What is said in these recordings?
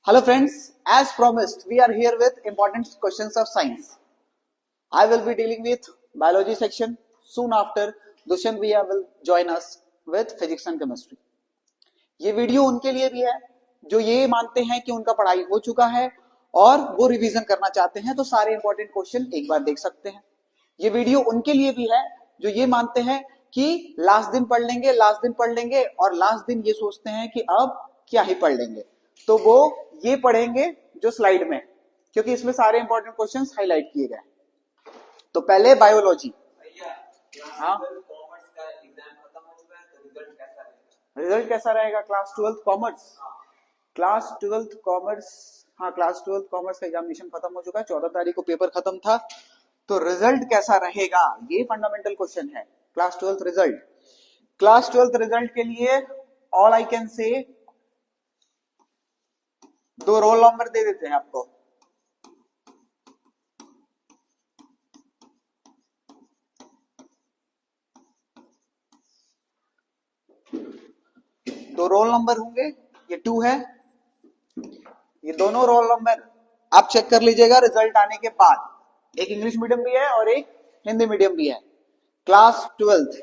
Hello friends, as promised, we are here with important questions of science. I will be dealing with biology section. Soon after, Dushyant Bhaiya will join us with physics and chemistry. ये video उनके लिए भी है जो ये मानते हैं कि उनका पढ़ाई हो चुका है और वो रिवीजन करना चाहते हैं, तो सारे इंपॉर्टेंट क्वेश्चन एक बार देख सकते हैं। ये वीडियो उनके लिए भी है जो ये मानते हैं कि लास्ट दिन पढ़ लेंगे और लास्ट दिन ये सोचते हैं कि अब क्या ही पढ़ लेंगे, तो वो ये पढ़ेंगे जो स्लाइड में, क्योंकि इसमें सारे इंपॉर्टेंट क्वेश्चंस हाईलाइट किए गए। तो पहले बायोलॉजी। हाँ, रिजल्ट कैसा रहेगा? Class 12th commerce. हाँ, क्लास 12th कॉमर्स का एग्जामिनेशन खत्म हो चुका है, 14 तारीख को पेपर खत्म था, तो रिजल्ट कैसा रहेगा ये फंडामेंटल क्वेश्चन है। क्लास 12th रिजल्ट के लिए all I can say 2 roll number दे देते हैं आपको। दो रोल नंबर होंगे, ये 2 है, ये दोनों रोल नंबर आप चेक कर लीजिएगा रिजल्ट आने के बाद। एक इंग्लिश मीडियम भी है और एक हिंदी मीडियम भी है। क्लास 12th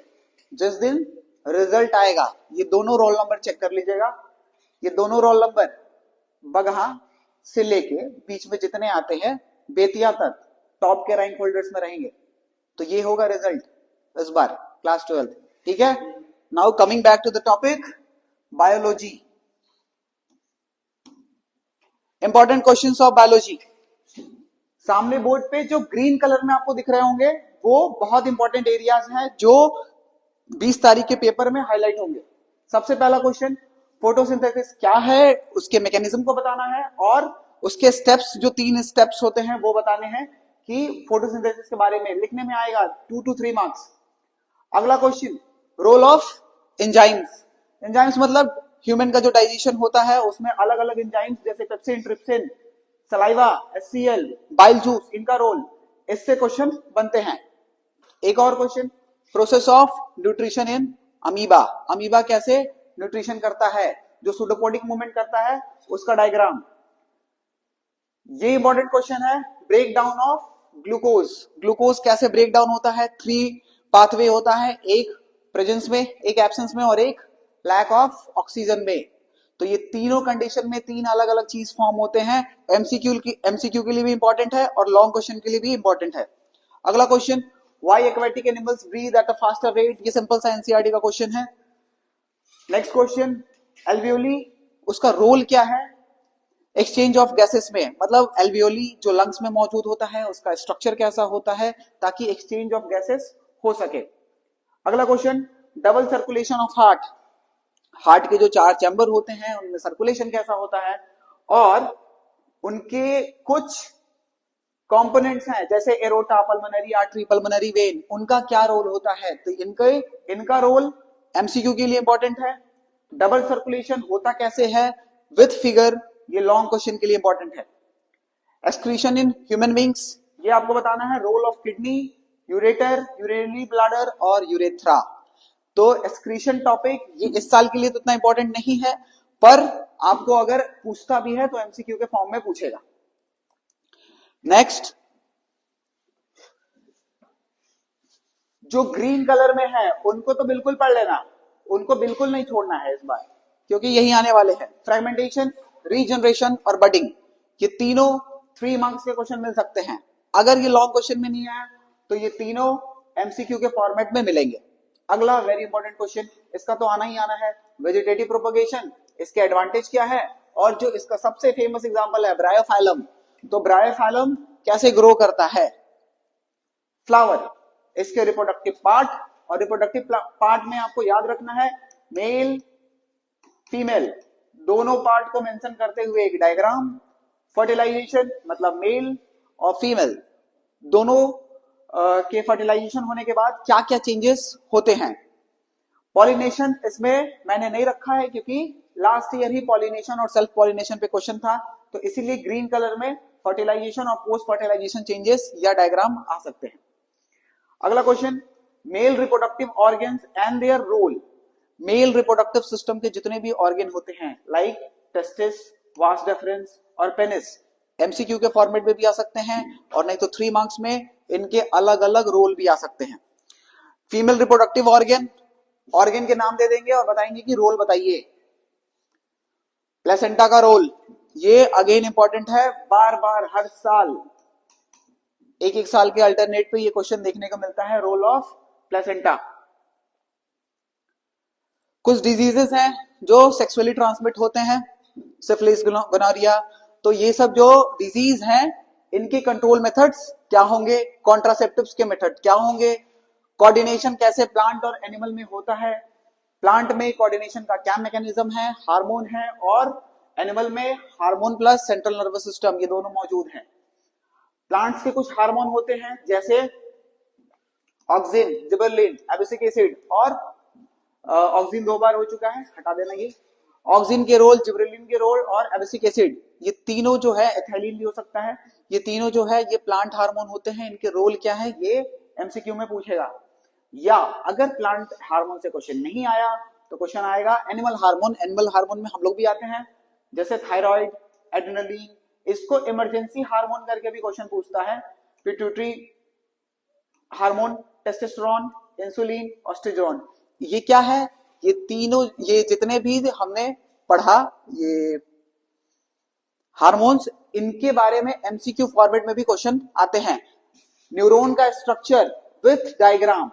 जिस दिन रिजल्ट आएगा, ये दोनों रोल नंबर चेक कर लीजिएगा। ये दोनों रोल नंबर बगहा से लेके बीच में जितने आते हैं बेतिया तक टॉप के रैंक होल्डर्स में रहेंगे, तो ये होगा रिजल्ट इस बार क्लास 12th। ठीक है, now coming back to the topic biology. Important questions of biology. सामने बोर्ड पे जो ग्रीन कलर में आपको दिख रहे होंगे वो बहुत इंपॉर्टेंट एरियाज हैं जो 20 तारीख के पेपर में हाईलाइट होंगे। सबसे पहला क्वेश्चन, फोटोसिंथेसिस क्या है, उसके मैकेनिज्म को बताना है और उसके स्टेप्स, जो 3 स्टेप्स होते हैं वो बताने हैं कि फोटोसिंथेसिस के बारे में लिखने में आएगा 2 to 3 मार्क्स। अगला question, role of enzymes. Enzymes मतलब ह्यूमन का जो डाइजेशन होता है उसमें अलग अलग एंजाइम्स जैसे pepsin, trypsin, saliva, HCl, bile juice, इनका रोल, इससे क्वेश्चन बनते हैं। एक और question, process of nutrition in amoeba. Amoeba कैसे न्यूट्रिशन करता है, जो सुडोपोडिक मूवमेंट करता है उसका डायग्राम। ये इंपॉर्टेंट क्वेश्चन है। Break down of glucose. Glucose कैसे ब्रेक डाउन होता है? 3 पाथवे होता है, एक प्रेजेंस में, एक एब्सेंस में और एक लैक ऑफ ऑक्सीजन में। तो ये तीनों कंडीशन में 3 अलग अलग चीज फॉर्म होते हैं। एमसीक्यू के लिए भी इंपॉर्टेंट है और लॉन्ग क्वेश्चन के लिए भी इंपॉर्टेंट है। अगला question, why aquatic animals breathe at a faster rate. ये सिंपल सा एनसीईआरटी का क्वेश्चन है। नेक्स्ट क्वेश्चन, एल्वियोली, उसका रोल क्या है एक्सचेंज ऑफ गैसेस में, मतलब एल्वियोली जो लंग्स में मौजूद होता है उसका स्ट्रक्चर कैसा होता है ताकि एक्सचेंज ऑफ गैसेस हो सके। अगला question, double circulation of heart. Heart के जो 4 चैम्बर होते हैं उनमें सर्कुलेशन कैसा होता है और उनके कुछ कंपोनेंट्स हैं जैसे aorta, pulmonary artery, pulmonary vein, उनका क्या रोल होता है। तो इनका रोल एमसीक्यू के लिए इंपॉर्टेंट है। डबल सर्कुलेशन होता कैसे है विथ फिगर, ये लॉन्ग क्वेश्चन के लिए इंपॉर्टेंट है। एक्सक्रीशन इन ह्यूमन बींग्स, ये आपको बताना है। Role of kidney, ureter, urinary bladder और यूरेथ्रा। तो एक्सक्रीशन टॉपिक ये इस साल के लिए तो इतना इंपॉर्टेंट नहीं है, पर आपको अगर पूछता भी है तो एमसीक्यू के फॉर्म में पूछेगा। नेक्स्ट, जो ग्रीन कलर में है उनको तो बिल्कुल पढ़ लेना, उनको बिल्कुल नहीं छोड़ना है इस बार, क्योंकि यही आने वाले हैं। फ्रेगमेंटेशन, रीजनरेशन और बडिंग, ये तीनों 3 मार्क्स के क्वेश्चन मिल सकते हैं। अगर ये लॉन्ग क्वेश्चन में नहीं आया तो ये तीनों एमसीक्यू के फॉर्मेट में मिलेंगे। अगला वेरी इंपॉर्टेंट क्वेश्चन, इसका तो आना ही आना है, वेजिटेटिव प्रोपगेशन, इसके एडवांटेज क्या है और जो इसका सबसे फेमस एग्जांपल है ब्रायोफाइलम। तो ब्रायोफाइलम कैसे ग्रो करता है? फ्लावर, इसके रिप्रोडक्टिव पार्ट, और रिप्रोडक्टिव पार्ट में आपको याद रखना है मेल फीमेल दोनों पार्ट को मेंशन करते हुए एक डायग्राम। फर्टिलाइजेशन मतलब मेल और फीमेल दोनों के फर्टिलाइजेशन होने के बाद क्या क्या चेंजेस होते हैं। पॉलिनेशन इसमें मैंने नहीं रखा है क्योंकि लास्ट ईयर ही पॉलिनेशन और सेल्फ पॉलिनेशन पे क्वेश्चन था, तो इसीलिए ग्रीन कलर में फर्टिलाइजेशन और पोस्ट फर्टिलाइजेशन चेंजेस या डायग्राम आ सकते हैं। अगला question, male reproductive organs and their role. Male reproductive system के जितने भी ऑर्गन होते हैं लाइक टेस्टिस, वास डेफरेंस और पेनिस एमसीक्यू के फॉर्मेट में भी आ सकते हैं, और नहीं तो 3 मार्क्स में इनके अलग अलग रोल भी आ सकते हैं। फीमेल रिप्रोडक्टिव ऑर्गन, ऑर्गन के नाम दे देंगे और बताएंगे कि रोल बताइए। प्लेसेंटा का रोल, ये अगेन इंपॉर्टेंट है, बार बार हर साल एक एक साल के अल्टरनेट पे ये क्वेश्चन देखने को मिलता है, रोल ऑफ प्लेसेंटा। कुछ डिजीजेस हैं जो सेक्सुअली ट्रांसमिट होते हैं, सिफिलिस, गोनोरिया, तो ये सब जो डिजीज हैं इनके कंट्रोल मेथड्स क्या होंगे, कॉन्ट्रासेप्टिव्स के मेथड क्या होंगे, कोऑर्डिनेशन कैसे प्लांट और एनिमल में होता है, प्लांट में कोऑर्डिनेशन का क्या मैकेनिज्म है, हार्मोन है, और एनिमल में hormone plus central nervous system, ये दोनों मौजूद हैं। प्लांट्स के कुछ हार्मोन होते हैं जैसे ऑक्सिन, जिबरलिन, एब्सिक एसिड, और ऑक्सिन 2 बार हो चुका है, हटा देना ये। ऑक्सिन के रोल, जिबरेलिन के रोल और एब्सिक एसिड, ये तीनों जो है, एथिलीन भी हो सकता है, ये तीनों जो है ये प्लांट हार्मोन होते हैं, इनके रोल क्या है ये एमसीक्यू में पूछेगा। या अगर प्लांट हार्मोन से क्वेश्चन नहीं आया तो क्वेश्चन आएगा एनिमल हार्मोन। एनिमल हार्मोन में हम लोग भी आते हैं, जैसे थायराइड, एड्रेनलिन, इसको इमरजेंसी हार्मोन करके भी क्वेश्चन पूछता है। Pituitary hormone, testosterone, insulin, oestrogen, ये क्या है, ये तीनों, ये जितने भी हमने पढ़ा ये हार्मोन्स, इनके बारे में एमसीक्यू फॉर्मेट में भी क्वेश्चन आते हैं। न्यूरॉन का स्ट्रक्चर विथ डायग्राम,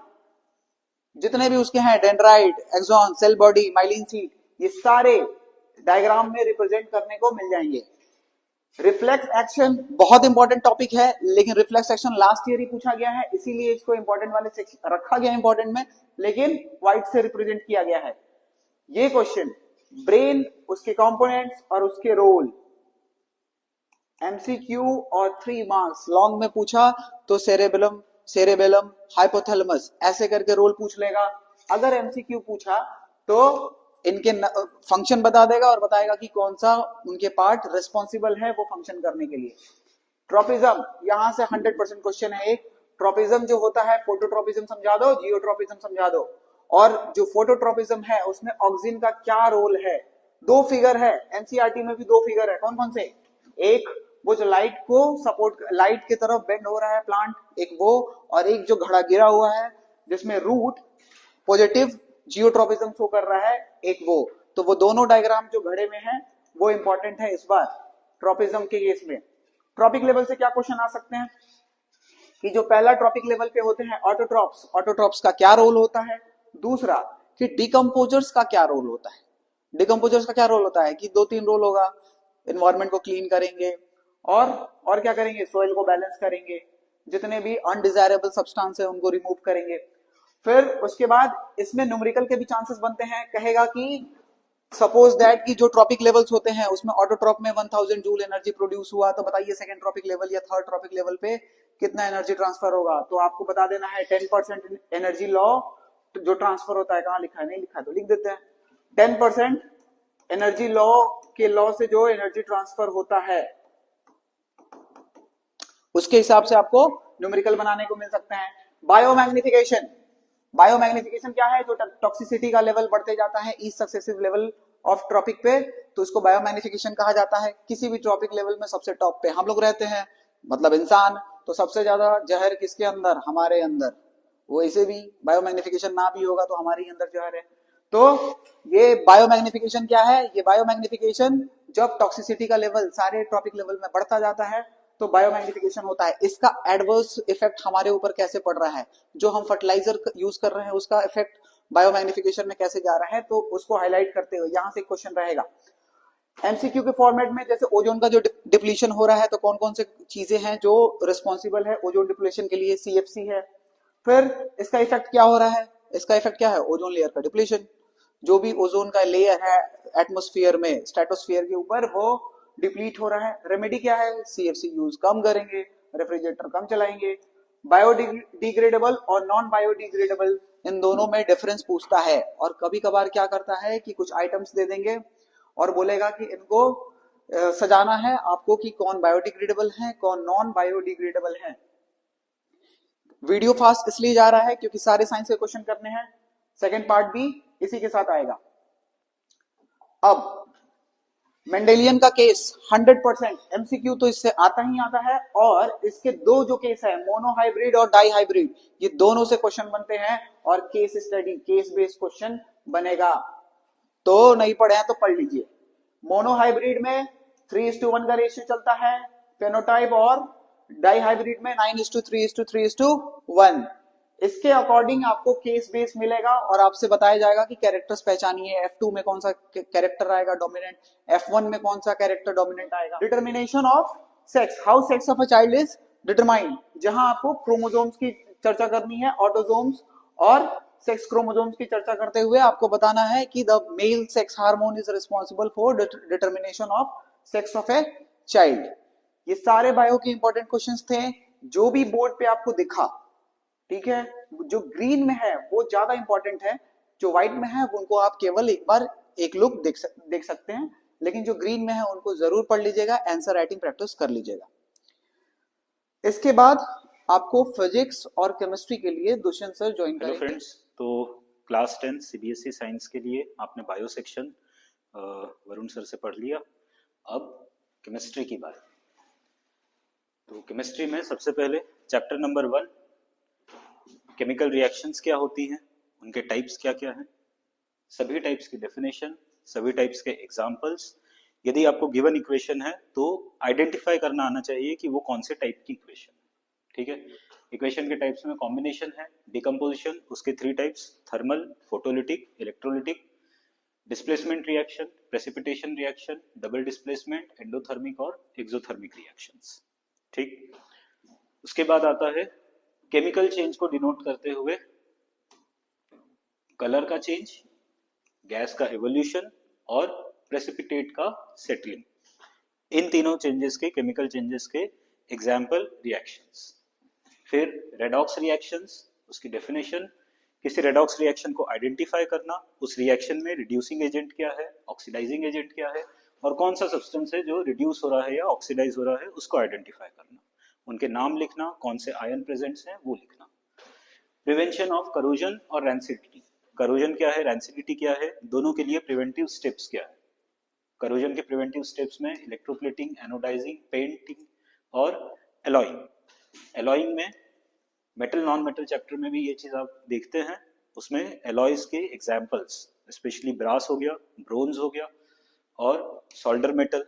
जितने भी उसके हैं, dendrite, axon, cell body, myelin sheath, ये सारे डायग्राम में रिप्रेजेंट करने को मिल जाएंगे। रिफ्लेक्स एक्शन बहुत इंपॉर्टेंट टॉपिक है, लेकिन रिफ्लेक्स एक्शन लास्ट ईयर ही पूछा गया है, इसीलिए इसको इंपॉर्टेंट वाले सेक्शन रखा गया इंपॉर्टेंट में, लेकिन व्हाइट से रिप्रेजेंट किया गया है। ये क्वेश्चन ब्रेन, उसके कंपोनेंट्स और उसके रोल, एमसीक्यू और 3 मार्क्स लॉन्ग में पूछा तो सेरेबेलम, सेरेबेलम, हाइपोथैलेमस, ऐसे करके रोल पूछ लेगा। अगर एमसीक्यू पूछा तो इनके फंक्शन बता देगा और बताएगा कि कौन सा उनके पार्ट रिस्पॉन्सिबल है वो फंक्शन करने के लिए। ट्रोपिज्म, यहां से 100% क्वेश्चन है एक। ट्रोपिज्म जो होता है, फोटोट्रोपिज्म समझा दो, जियोट्रोपिज्म समझा दो, और जो फोटोट्रोपिज्म है उसमें ऑक्सिन का क्या रोल है। 2 फिगर है, एनसीईआरटी में भी 2 फिगर है, कौन कौन से, एक वो जो लाइट को सपोर्ट, लाइट की तरफ बेंड हो रहा है प्लांट, एक वो, और एक जो घड़ा गिरा हुआ है जिसमें रूट पॉजिटिव जियोट्रोपिज्म शो कर रहा है, एक वो। तो वो दोनों डायग्राम जो घड़े में है वो इंपॉर्टेंट है इस बार ट्रोपिज्म के केस में। ट्रॉपिक लेवल से क्या क्वेश्चन आ सकते हैं कि जो पहला ट्रॉपिक लेवल पे होते हैं ऑटोट्रॉप्स, ऑटोट्रॉप्स का क्या रोल होता है। दूसरा कि डिकम्पोजर्स का क्या रोल होता है। डिकम्पोजर्स का क्या रोल होता है कि 2-3 रोल होगा, एनवायरमेंट को क्लीन करेंगे और क्या करेंगे, सॉइल को बैलेंस करेंगे, जितने भी अनडिजायरेबल सब्सटेंस है उनको रिमूव करेंगे। फिर उसके बाद इसमें न्यूमेरिकल के भी चांसेस बनते हैं, कहेगा कि सपोज दैट कि जो ट्रॉपिक लेवल्स होते हैं उसमें ऑटोट्रॉप में 1000 जूल एनर्जी प्रोड्यूस हुआ, तो बताइए सेकंड ट्रॉपिक लेवल या थर्ड ट्रॉपिक लेवल पे कितना एनर्जी ट्रांसफर होगा। तो आपको बता देना है 10% एनर्जी लॉ जो ट्रांसफर होता है, कहां लिखा है, नहीं लिखा तो लिख देते हैं। 10% एनर्जी लॉ के लॉ से जो एनर्जी ट्रांसफर होता है उसके हिसाब से आपको न्यूमेरिकल बनाने को मिल सकते हैं। बायोमैग्निफिकेशन, बायोमैग्निफिकेशन क्या है, जो टॉक्सिसिटी का लेवल बढ़ते जाता है each successive level of trophic पे, तो उसको बायोमैग्निफिकेशन कहा जाता है। किसी भी ट्रॉपिक लेवल में सबसे टॉप पे हम लोग रहते हैं, मतलब इंसान, तो सबसे ज्यादा जहर किसके अंदर, हमारे अंदर। वो इसे भी बायोमैग्निफिकेशन ना भी होगा तो हमारे ही अंदर जहर है। तो ये बायोमैग्निफिकेशन क्या है, ये बायोमैग्निफिकेशन जब टॉक्सिसिटी का लेवल सारे ट्रॉपिक लेवल में बढ़ता जाता है तो बायोमैग्निफिकेशन होता है। इसका एडवर्स इफेक्ट हमारे ऊपर कैसे पड़ रहा है, जो हम फर्टिलाइजर यूज कर रहे हैं उसका इफेक्ट बायोमैग्निफिकेशन में कैसे जा रहा है, तो उसको हाईलाइट करते हुए यहां से क्वेश्चन रहेगा। एमसीक्यू के फॉर्मेट में जैसे ओजोन का जो डिप्लीशन हो रहा है, तो कौन कौन से चीजें हैं जो रिस्पॉन्सिबल है ओजोन डिप्लीशन के लिए, सीएफसी है। फिर इसका इफेक्ट क्या हो रहा है, इसका इफेक्ट क्या है, ओजोन लेयर का डिप्लीशन। जो भी ओजोन का लेयर है एटमॉस्फेयर में, स्ट्रेटोस्फेयर के ऊपर, वो डिप्लीट हो रहा है। रेमेडी क्या है, सीएफसी यूज कम करेंगे, रेफ्रिजरेटर कम चलाएंगे। बायोडिग्रेडेबल और नॉन बायोडिग्रेडेबल, इन दोनों में डिफरेंस पूछता है। और कभी कभार क्या करता है कि कुछ आइटम्स दे देंगे और बोलेगा कि इनको सजाना है आपको कि कौन बायोडिग्रेडेबल है कौन नॉन बायोडिग्रेडेबल है। वीडियो फास्ट इसलिए जा रहा है क्योंकि सारे साइंस के क्वेश्चन करने हैं, सेकंड पार्ट भी इसी के साथ आएगा। अब मेंडेलियन का केस 100% एमसीक्यू तो इससे आता ही आता है, और इसके दो जो केस है मोनोहाइब्रिड और डाईहाइब्रिड, ये दोनों से क्वेश्चन बनते हैं और case study case based question बनेगा। तो नहीं पढ़े हैं तो पढ़ लीजिए। मोनोहाइब्रिड में 3:1 का रेशियो चलता है फेनोटाइप, और डाईहाइब्रिड में 9:3:3:1। इसके अकॉर्डिंग आपको केस बेस मिलेगा और आपसे बताया जाएगा कि कैरेक्टर्स पहचानिए, F2 में कौन सा कैरेक्टर आएगा डोमिनेंट, F1 में कौन सा कैरेक्टर डोमिनेंट आएगा। Determination of sex, how sex of a child is determined, जहां आपको क्रोमोसोम्स की चर्चा करनी है, ऑटोसोम्स और सेक्स क्रोमोसोम्स की चर्चा करते हुए आपको बताना है कि the male sex hormone is responsible for determination of sex of a child. ये सारे बायो के इंपॉर्टेंट क्वेश्चंस थे। जो भी बोर्ड पे आपको दिखा, ठीक है, जो ग्रीन में है वो ज्यादा इंपॉर्टेंट है, जो व्हाइट में है उनको आप केवल एक बार एक लुक देख सकते हैं, लेकिन जो ग्रीन में है उनको जरूर पढ़ लीजिएगा, आंसर राइटिंग प्रैक्टिस कर लीजिएगा। इसके बाद आपको फिजिक्स और केमिस्ट्री के लिए दुष्यंत सर ज्वाइन करेंगे। हेलो फ्रेंड्स, तो क्लास 10 सीबीएसई साइंस के लिए आपने बायो सेक्शन वरुण सर से पढ़ लिया। अब केमिस्ट्री की बात। तो केमिस्ट्री में सबसे पहले चैप्टर नंबर 1, केमिकल रिएक्शंस क्या होती हैं, उनके टाइप्स क्या क्या हैं, सभी टाइप्स की डेफिनेशन, सभी टाइप्स के एग्जांपल्स। यदि आपको गिवन इक्वेशन है तो आइडेंटिफाई करना आना चाहिए कि वो कौन से टाइप की इक्वेशन है। ठीक है, इक्वेशन के टाइप्स में कॉम्बिनेशन है, डिकम्पोजिशन, उसके 3 types, thermal, photolytic, electrolytic, displacement reaction, precipitation reaction, double displacement, endothermic और एक्सोथर्मिक रिएक्शंस। ठीक, उसके बाद आता है केमिकल चेंज को डिनोट करते हुए कलर का चेंज, गैस का एवोल्यूशन और प्रेसिपिटेट का सेटलिंग। इन तीनों चेंजेस के, केमिकल चेंजेस के एग्जाम्पल रिएक्शंस। फिर रेडॉक्स रिएक्शंस, उसकी डेफिनेशन, किसी रेडॉक्स रिएक्शन को आइडेंटिफाई करना, उस रिएक्शन में रिड्यूसिंग एजेंट क्या है, ऑक्सीडाइजिंग एजेंट क्या है, और कौन सा सब्सटेंस है जो रिड्यूस हो रहा है या ऑक्सीडाइज हो रहा है, उसको आइडेंटिफाई करना, उनके नाम लिखना, कौन से आयन प्रेजेंट्स हैं वो लिखना। प्रिवेंशन ऑफ करोजन और रैंसिडिटी, करोजन क्या है, रैंसिडिटी क्या है, दोनों के लिए प्रिवेंटिव स्टेप्स क्या है। करोजन के प्रिवेंटिव स्टेप्स में इलेक्ट्रोप्लेटिंग, एनोडाइजिंग, पेंटिंग और एलॉइंग। एलॉइंग में मेटल नॉन मेटल चैप्टर में भी ये चीज आप देखते हैं, उसमें एलॉयज के एग्जाम्पल्स, स्पेशली ब्रास हो गया, ब्रोंज हो गया और सोल्डर मेटल।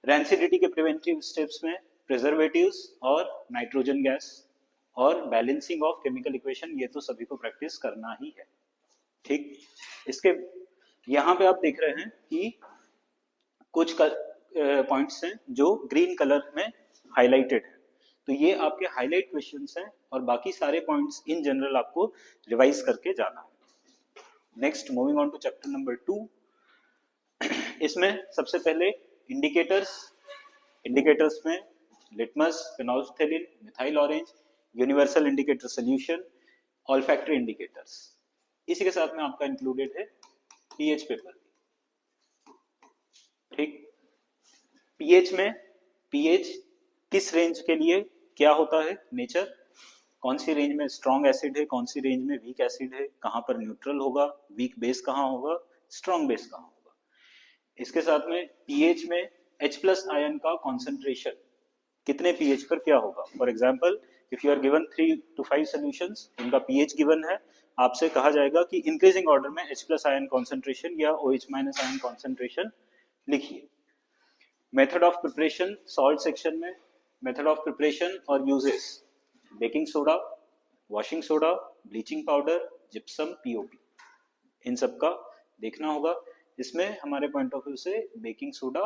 रैंसिडिटी के प्रिवेंटिव स्टेप्स में प्रिजर्वेटिव्स और नाइट्रोजन गैस और बैलेंसिंग ऑफ केमिकल इक्वेशन, ये तो सभी को प्रैक्टिस करना ही है। ठीक, इसके यहाँ पे आप देख रहे हैं कि कुछ पॉइंट्स हैं जो ग्रीन कलर में हाईलाइटेड है, तो ये आपके हाईलाइट क्वेश्चंस हैं और बाकी सारे पॉइंट्स इन जनरल आपको रिवाइज करके जाना है। Next, moving on to chapter number 2। इसमें सबसे पहले इंडिकेटर्स में litmus, phenolphthalein, methyl orange, universal indicator solution, olfactory indicators. इसी के साथ में आपका इंक्लूडेड है पीएच पेपर। ठीक, पीएच में पीएच किस रेंज के लिए क्या होता है, नेचर, कौन सी रेंज में स्ट्रॉन्ग एसिड है, कौन सी रेंज में वीक एसिड है, कहां पर न्यूट्रल होगा, वीक बेस कहां होगा, स्ट्रॉन्ग बेस कहां होगा। इसके साथ में पीएच में H+ आयन का कॉन्सेंट्रेशन कितने पीएच पर क्या होगा। For example, if you are given 3 to 5 solutions, इनका पीएच गिवन है, आपसे कहा जाएगा कि इंक्रीजिंग ऑर्डर में H+ आयन कॉन्सेंट्रेशन या OH- आयन कॉन्सेंट्रेशन लिखिए। Method of preparation, salt section में मेथड ऑफ प्रिपरेशन और uses, baking soda, washing soda, bleaching powder, gypsum, POP, इन सब का देखना होगा। इसमें हमारे पॉइंट ऑफ व्यू से बेकिंग सोडा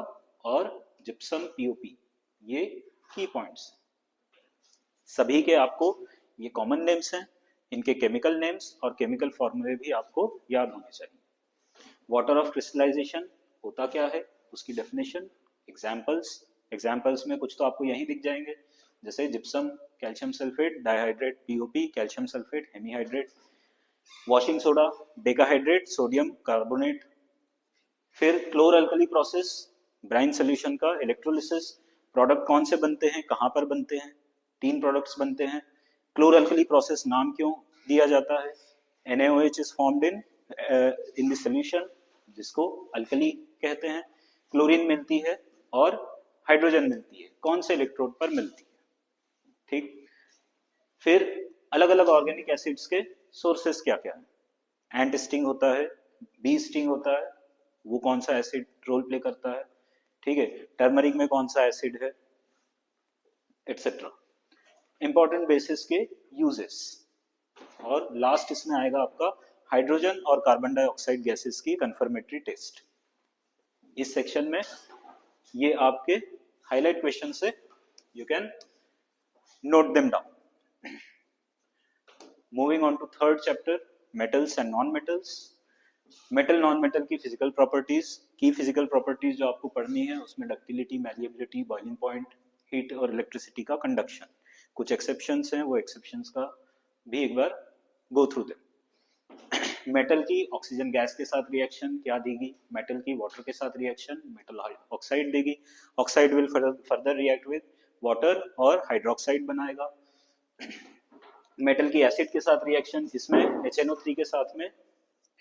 और जिप्सम, पीओपी, ये की पॉइंट्स। सभी के आपको ये कॉमन नेम्स हैं, इनके केमिकल नेम्स और केमिकल फॉर्मूले भी आपको याद होने चाहिए। वाटर ऑफ क्रिस्टलाइजेशन होता क्या है, उसकी डेफिनेशन, एग्जाम्पल्स में कुछ तो आपको यहीं दिख जाएंगे, जैसे gypsum, calcium sulphate, dihydrate, POP, calcium sulphate, hemihydrate, washing soda, decahydrate, sodium carbonate. फिर chlor alkali process, brine solution का इलेक्ट्रोलिसिस, प्रोडक्ट कौन से बनते हैं, कहां पर बनते हैं, 3 प्रोडक्ट्स बनते हैं। क्लोर अल्कली प्रोसेस नाम क्यों दिया जाता है, NaOH is formed in the solution, जिसको अल्कली कहते हैं, क्लोरीन मिलती है और हाइड्रोजन मिलती है। कौन से इलेक्ट्रोड पर मिलती है? ठीक। फिर अलग अलग ऑर्गेनिक एसिड्स के सोर्सेस क्या क्या है? एंट स्टिंग होता है, बी स्टिंग होता है, वो कौन सा एसिड रोल प्ले करता है? ठीक है। टर्मरिक में कौन सा एसिड है, एटसेट्रा। इंपॉर्टेंट बेसिस के यूजेस। और लास्ट इसमें आएगा आपका हाइड्रोजन और कार्बन डाइऑक्साइड गैसेस की कंफर्मेटरी टेस्ट। इस सेक्शन में ये आपके हाईलाइट क्वेश्चन से you can note them down. Moving on to third chapter, metals and non metals. Metal non metal की फिजिकल प्रॉपर्टीज, की फिजिकल प्रॉपर्टीज जो आपको पढ़नी है उसमें ductility, malleability, boiling point, heat और इलेक्ट्रिसिटी का कंडक्शन। कुछ एक्सेप्शंस हैं, वो एक्सेप्शंस का भी एक बार गो थ्रू देम। मेटल की ऑक्सीजन गैस के साथ रिएक्शन क्या देगी, मेटल की वाटर के साथ रिएक्शन मेटल ऑक्साइड देगी। Oxide will further react with water और हाइड्रोक्साइड बनाएगा। मेटल की एसिड के साथ रिएक्शन, इसमें HNO3 के साथ में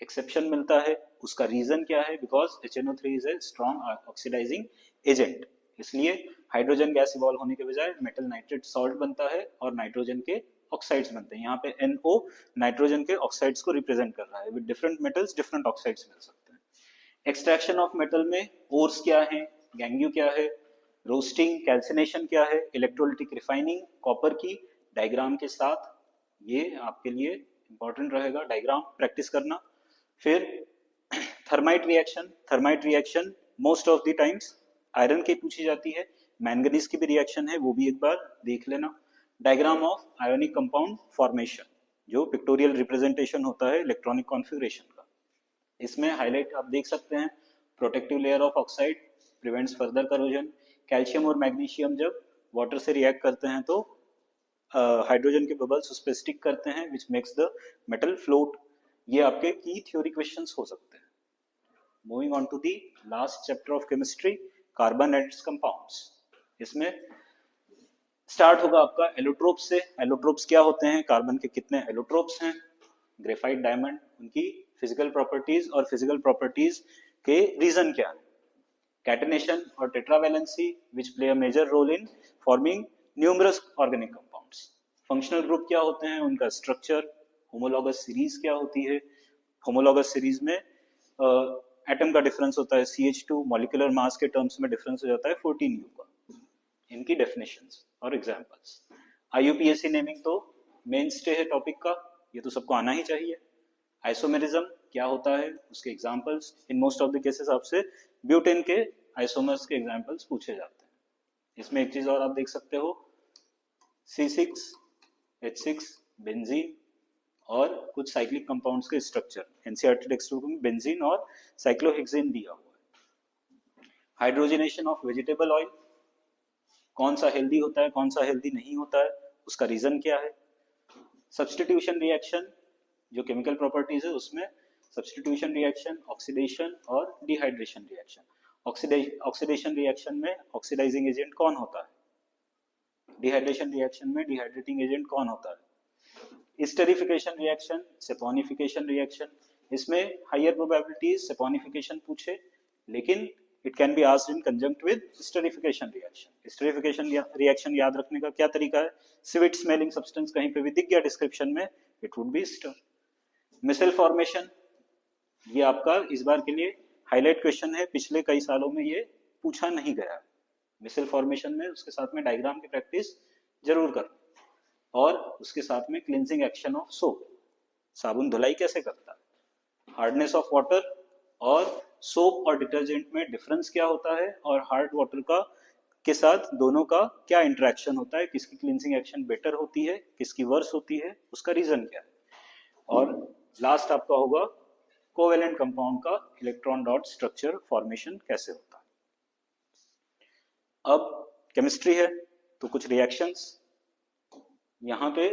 एक्सेप्शन मिलता है। उसका रीजन क्या है? Because HNO3 is a strong oxidising agent, इसलिए हाइड्रोजन गैस इवॉल्व होने के बजाय मेटल नाइट्रेट सॉल्ट बनता है और नाइट्रोजन के ऑक्साइड्स बनते हैं। यहाँ पे NO नाइट्रोजन के ऑक्साइड्स को रिप्रेजेंट कर रहा है। With different metals different oxides मिल सकते हैं। एक्सट्रैक्शन ऑफ मेटल में ओर्स क्या है, गैंग्यू क्या है, रोस्टिंग, कैल्सिनेशन क्या है, इलेक्ट्रोलिटिक रिफाइनिंग कॉपर की डायग्राम के साथ, ये आपके लिए इंपॉर्टेंट रहेगा डायग्राम प्रैक्टिस करना। फिर thermite reaction, thermite reaction most of the times iron की पूछी जाती है, मैंगनीज की भी रिएक्शन है, वो भी एक बार देख लेना। Diagram of ionic compound formation, जो पिक्टोरियल रिप्रेजेंटेशन होता है इलेक्ट्रॉनिक कॉन्फ़िगरेशन का। इसमें हाईलाइट आप देख सकते हैं, protective layer of oxide prevents further corrosion. Calcium और मैग्नीशियम जब वाटर से रिएक्ट करते हैं तो हाइड्रोजन के बबल्स उस पर स्टिक करते हैं, which makes the metal float. ये आपके की थ्योरी क्वेश्चंस हो सकते हैं। Moving on to the last chapter of chemistry, carbon and its compounds. इसमें स्टार्ट होगा आपका एलोट्रोप्स से। एलोट्रोप्स क्या होते हैं, कार्बन के कितने एलोट्रोप्स हैं, ग्रेफाइट, डायमंड, उनकी फिजिकल प्रॉपर्टीज और फिजिकल प्रॉपर्टीज के रीजन क्या है। कैटेनेशन और tetravalency which play a major role in forming numerous organic compounds. Functional group क्या होते हैं, उनका स्ट्रक्चर। होमोलॉगस सीरीज क्या होती है, होमोलॉगस सीरीज में एटम का डिफरेंस होता है CH2, मॉलिक्यूलर मास के टर्म्स में डिफरेंस हो जाता है 14U का। इनकी डेफिनेशंस और एग्जांपल्स। IUPAC नेमिंग तो मेन स्टे है टॉपिक का, ये तो सबको आना ही चाहिए। आइसोमेरिज्म क्या होता है, उसके examples. In most of the cases आपसे ब्यूटेन के आइसोमर्स के एग्जांपल्स पूछे जाते हैं। इसमें एक चीज और आप देख सकते हो, C6H6 बेंजीन और कुछ साइक्लिक कंपाउंड्स के स्ट्रक्चर। NCERT टेक्स्ट बुक में बेंजीन और साइक्लोहेक्सेन दिया हुआ है। हाइड्रोजनेशन ऑफ वेजिटेबल ऑयल, कौन सा हेल्दी होता है, कौन सा हेल्दी नहीं होता है, उसका रीजन क्या है। सब्स्टिट्यूशन रिएक्शन, जो केमिकल प्रॉपर्टीज है उसमें सब्स्टिट्यूशन रिएक्शन, ऑक्सीडेशन और डिहाइड्रेशन रिएक्शन। ऑक्सीडेशन रिएक्शन में ऑक्सीडाइजिंग एजेंट कौन होता है, डिहाइड्रेशन रिएक्शन में डिहाइड्रेटिंग एजेंट कौन होता है। स्टेरिफिकेशन रिएक्शन, सेपोनिफिकेशन रिएक्शन, इसमें हायर प्रोबेबिलिटी सेपोनिफिकेशन पूछे, लेकिन it can be asked in conjunct with esterification reaction. Esterification reaction याद रखने का क्या तरीका है, स्वीट स्मेलिंग सब्सटेंस कहीं पे भी दिख गया डिस्क्रिप्शन में, it would be stir. Micelle formation, ये आपका इस बार के लिए हाईलाइट क्वेश्चन है, पिछले कई सालों में ये पूछा नहीं गया। मिसल फॉर्मेशन में उसके साथ में डायग्राम की प्रैक्टिस जरूर कर, और उसके साथ में क्लींजिंग एक्शन ऑफ सोप, साबुन धुलाई कैसे करता है। हार्डनेस ऑफ वाटर और सोप और डिटर्जेंट में डिफरेंस क्या होता है, और हार्ड वाटर का के साथ दोनों का क्या इंटरेक्शन होता है, किसकी क्लींजिंग एक्शन बेटर होती है, किसकी वर्स होती है, उसका रीजन क्या है। और लास्ट आपका होगा कोवेलेंट कंपाउंड का इलेक्ट्रॉन डॉट स्ट्रक्चर फॉर्मेशन कैसे होता है। अब केमिस्ट्री है तो कुछ रिएक्शंस, यहाँ पे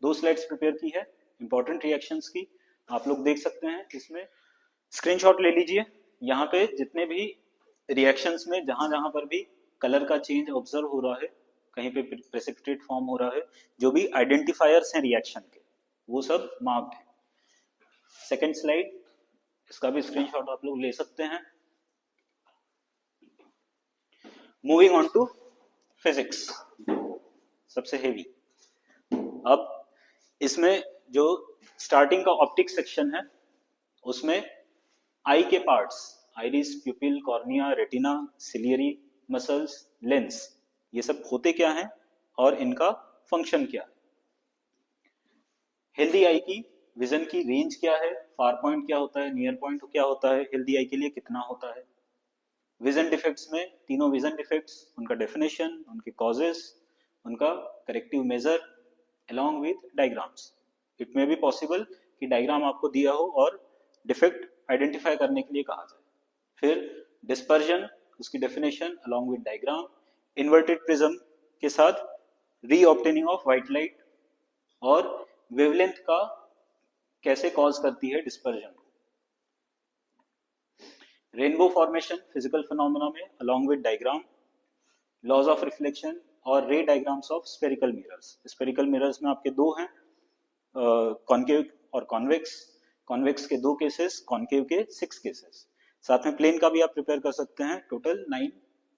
2 स्लाइड्स प्रिपेयर की है इंपॉर्टेंट रिएक्शंस की, आप लोग देख सकते हैं। इसमें स्क्रीनशॉट ले लीजिए। यहाँ पे जितने भी रिएक्शंस में जहां जहां पर भी कलर का चेंज ऑब्जर्व हो रहा है, कहीं पे प्रेसिपिटेट फॉर्म हो रहा है, जो भी आइडेंटिफायर्स हैं रिएक्शन के, वो सब मार्क्ड है। सेकेंड स्लाइड, इसका भी स्क्रीनशॉट आप लोग ले सकते हैं। मूविंग ऑन टू फिजिक्स, सबसे हेवी। अब इसमें जो स्टार्टिंग का ऑप्टिक सेक्शन है उसमें आई के parts, iris, प्यूपिल, cornea, retina, ciliary muscles, lens, ये सब होते क्या हैं और इनका फंक्शन क्या है। हेल्दी आई की विजन की रेंज क्या है, फार पॉइंट क्या होता है, नियर पॉइंट क्या होता है, हेल्दी आई के लिए कितना होता है। विजन डिफेक्ट्स में तीनों विजन डिफेक्ट्स, उनका डेफिनेशन, उनके कॉजेस, उनका corrective measure along with diagrams. It may be possible कि डायग्राम आपको दिया हो और डिफेक्ट आइडेंटिफाई करने के लिए कहा जाए। फिर डिस्पर्जन, उसकी definition along with diagram, inverted prism के साथ रीऑब्टेनिंग ऑफ व्हाइट लाइट, और वेवलेंथ का कैसे कॉज करती है डिस्पर्जन को। रेनबो फॉर्मेशन फिजिकल फिनोमेना में along with diagram, laws of reflection और ray diagrams of spherical mirrors. Spherical mirrors में आपके दो हैं, कॉन्केव और कॉन्वेक्स। कॉन्वेक्स के 2 केसेस, कॉन्केव के 6 केसेस। साथ में प्लेन का भी आप प्रिपेयर कर सकते हैं, टोटल 9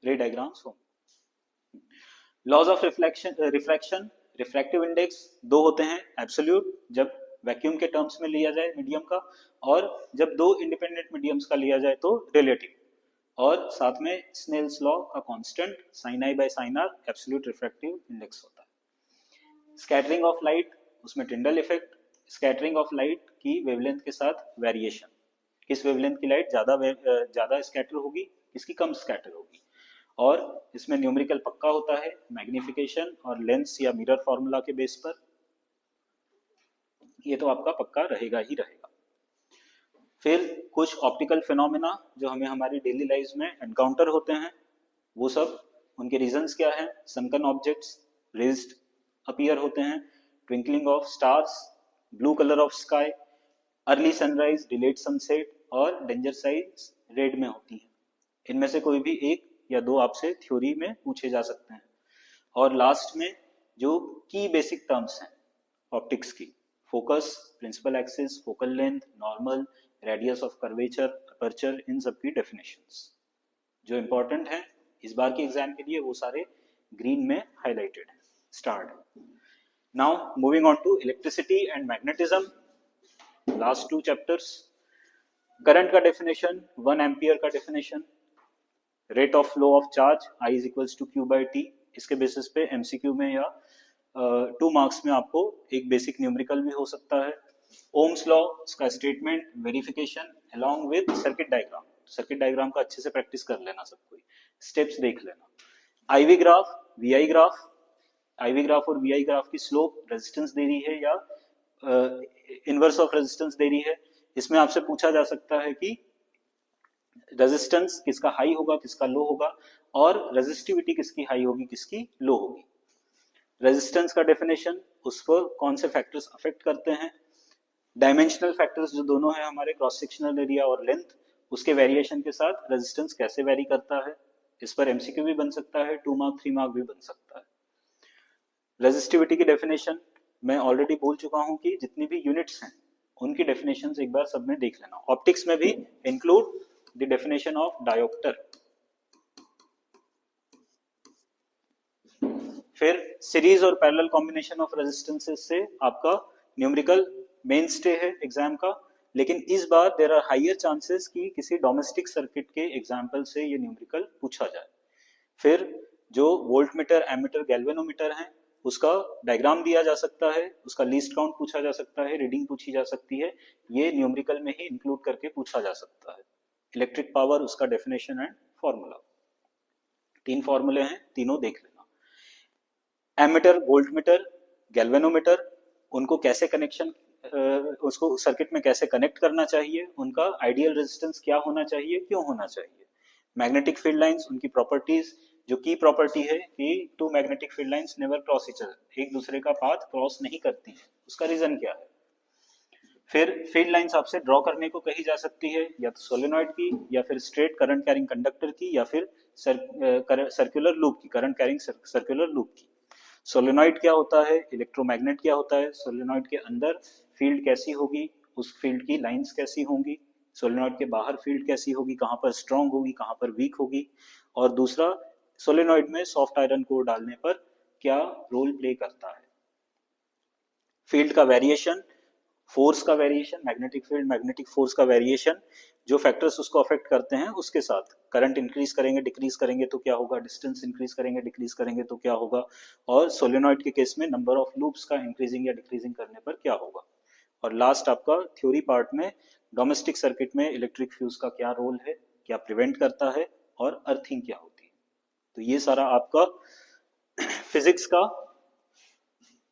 रे डायग्राम्स हो। Laws of refraction, refractive index 2 होते हैं, एब्सोल्यूट जब वैक्यूम के टर्म्स में लिया जाए मीडियम का, और जब 2 इंडिपेंडेंट मीडियम्स का लिया जाए तो रिलेटिव, और साथ में स्नेल्स लॉ का constant sin i by sin r absolute refractive index होता है। स्कैटरिंग ऑफ लाइट, उसमें Tyndall effect, scattering of light की वेवलेंथ के साथ वेरिएशन, किस वेवलेंथ की लाइट ज्यादा स्कैटर होगी, किसकी कम स्कैटर होगी, और इसमें न्यूमेरिकल पक्का होता है, मैग्निफिकेशन और लेंस या मिरर फॉर्मूला के बेस पर। ये तो आपका पक्का रहेगा ही रहेगा। फिर कुछ ऑप्टिकल फिनोमेना जो हमें हमारी डेली लाइफ में एनकाउंटर होते हैं, वो सब उनके रीजंस क्या हैं। सनकन ऑब्जेक्ट्स रेज्ड अपीयर होते हैं, twinkling of stars, blue colour of sky, early sunrise, delayed sunset, और डेंजर साइज रेड में होती है। इनमें से कोई भी 1 या 2 आपसे थ्योरी में पूछे जा सकते हैं। और लास्ट में जो की बेसिक टर्म्स हैं ऑप्टिक्स की, focus, principal axis, focal length, normal, radius of curvature, aperture, इन सब की डेफिनेशंस जो इंपॉर्टेंट हैं इस बार के एग्जाम के लिए, वो सारे ग्रीन में हाईलाइटेड है, स्टार्ड है। Now moving on to electricity and magnetism, last 2 chapters. Current का डेफिनेशन, 1 एम्पियर का definition, rate of flow of charge I is equals to Q by T। इसके बेसिस पे MCQ में या 2 मार्क्स में आपको एक बेसिक न्यूमेरिकल भी हो सकता है। ओम्स लॉ, उसका statement, verification along with circuit diagram. Circuit diagram का अच्छे से प्रैक्टिस कर लेना, सब कोई स्टेप्स देख लेना। IV graph, VI graph, IV graph और VI ग्राफ की स्लोप रेजिस्टेंस दे रही है या इनवर्स ऑफ रेजिस्टेंस दे रही है। इसमें आपसे पूछा जा सकता है कि रेजिस्टेंस किसका हाई होगा, किसका लो होगा, और रेजिस्टिविटी किसकी हाई होगी, किसकी लो होगी। रेजिस्टेंस का डेफिनेशन, उस पर कौन से फैक्टर्स अफेक्ट करते हैं। डायमेंशनल फैक्टर्स जो दोनों है हमारे, क्रॉस सेक्शनल एरिया और लेंथ, उसके वेरिएशन के साथ रेजिस्टेंस कैसे वेरी करता है। इस पर MCQ भी बन सकता है, 2 मार्क 3 मार्क भी बन सकता है। रेजिस्टिविटी की डेफिनेशन मैं ऑलरेडी बोल चुका हूं कि जितनी भी यूनिट्स हैं उनकी डेफिनेशंस एक बार सब में देख लेना। ऑप्टिक्स में भी include the definition of dioptre. फिर सीरीज और पैरेलल कॉम्बिनेशन ऑफ रेजिस्टेंसेस से आपका न्यूमेरिकल मेन स्टे है एग्जाम का, लेकिन इस बार देयर आर हायर चांसेस कि किसी डोमेस्टिक सर्किट के एग्जाम्पल से ये न्यूमेरिकल पूछा जाए। फिर जो वोल्ट मीटर, एमीटर, गैल्वेनोमीटर हैं, उसका डायग्राम दिया जा सकता है, उसका लीस्ट काउंट पूछा जा सकता है, रीडिंग पूछी जा सकती है, ये न्यूमेरिकल में ही इंक्लूड करके पूछा जा सकता है। इलेक्ट्रिक पावर, उसका डेफिनेशन एंड फॉर्मूला, 3 फॉर्मूले हैं, तीनों देख लेना। एमीटर, वोल्ट मीटर, गैल्वेनोमीटर, उनको कैसे कनेक्शन, उसको सर्किट में कैसे कनेक्ट करना चाहिए, उनका आइडियल रेजिस्टेंस क्या होना चाहिए, क्यों होना चाहिए। मैग्नेटिक फील्ड लाइंस, उनकी प्रॉपर्टीज, जो की प्रॉपर्टी है कि 2 magnetic field lines never cross each other, एक दूसरे का पाथ क्रॉस नहीं करती है, उसका रीजन क्या है। फिर फील्ड लाइंस आपसे ड्रॉ करने को कही जा सकती है, या तो सोलेनॉइड की, या फिर स्ट्रेट करंट कैरिंग कंडक्टर की, या फिर सर्कुलर लूप की, करंट कैरिंग सर्कुलर लूप की। सोलेनॉइड क्या होता है, इलेक्ट्रोमैग्नेट क्या होता है, सोलेनॉइड के अंदर फील्ड कैसी होगी, उस फील्ड की लाइंस कैसी होंगी, सोलेनॉइड के बाहर फील्ड कैसी होगी, कहां पर स्ट्रांग होगी, कहां पर वीक होगी। और दूसरा सोलेनॉइड में सॉफ्ट आयरन कोर डालने पर क्या रोल प्ले करता है? फील्ड का वेरिएशन, फोर्स का variation, magnetic field magnetic force का वेरिएशन, जो फैक्टर्स उसको अफेक्ट करते हैं उसके साथ करंट इंक्रीज करेंगे डिक्रीज करेंगे तो क्या होगा, डिस्टेंस इंक्रीज करेंगे डिक्रीज करेंगे तो क्या होगा, और सोलेनॉइड के केस में नंबर ऑफ लूप्स का इंक्रीजिंग या डिक्रीजिंग करने पर क्या होगा। और लास्ट आपका थ्योरी पार्ट में डोमेस्टिक सर्किट में इलेक्ट्रिक फ्यूज का क्या रोल है, क्या प्रिवेंट करता है, और अर्थिंग क्या होती है। तो ये सारा आपका फिजिक्स का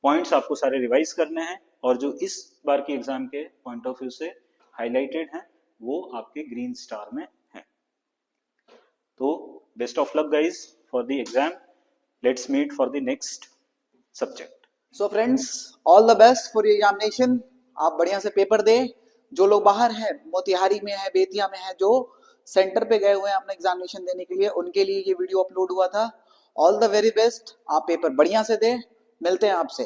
पॉइंट्स आपको सारे रिवाइज करने हैं, और जो इस बार की एग्जाम के पॉइंट ऑफ व्यू से हाईलाइटेड हैं वो आपके ग्रीन स्टार में हैं। तो best of luck guys for the exam, let's meet for the next subject. So friends, all the best for your examination. आप बढ़िया से पेपर दे। जो लोग बाहर हैं, मोतिहारी में है, बेतिया में है, जो सेंटर पे गए हुए हैं अपना एग्जामिनेशन देने के लिए, उनके लिए ये वीडियो अपलोड हुआ था। All the very best. आप पेपर बढ़िया से दे। मिलते हैं आपसे।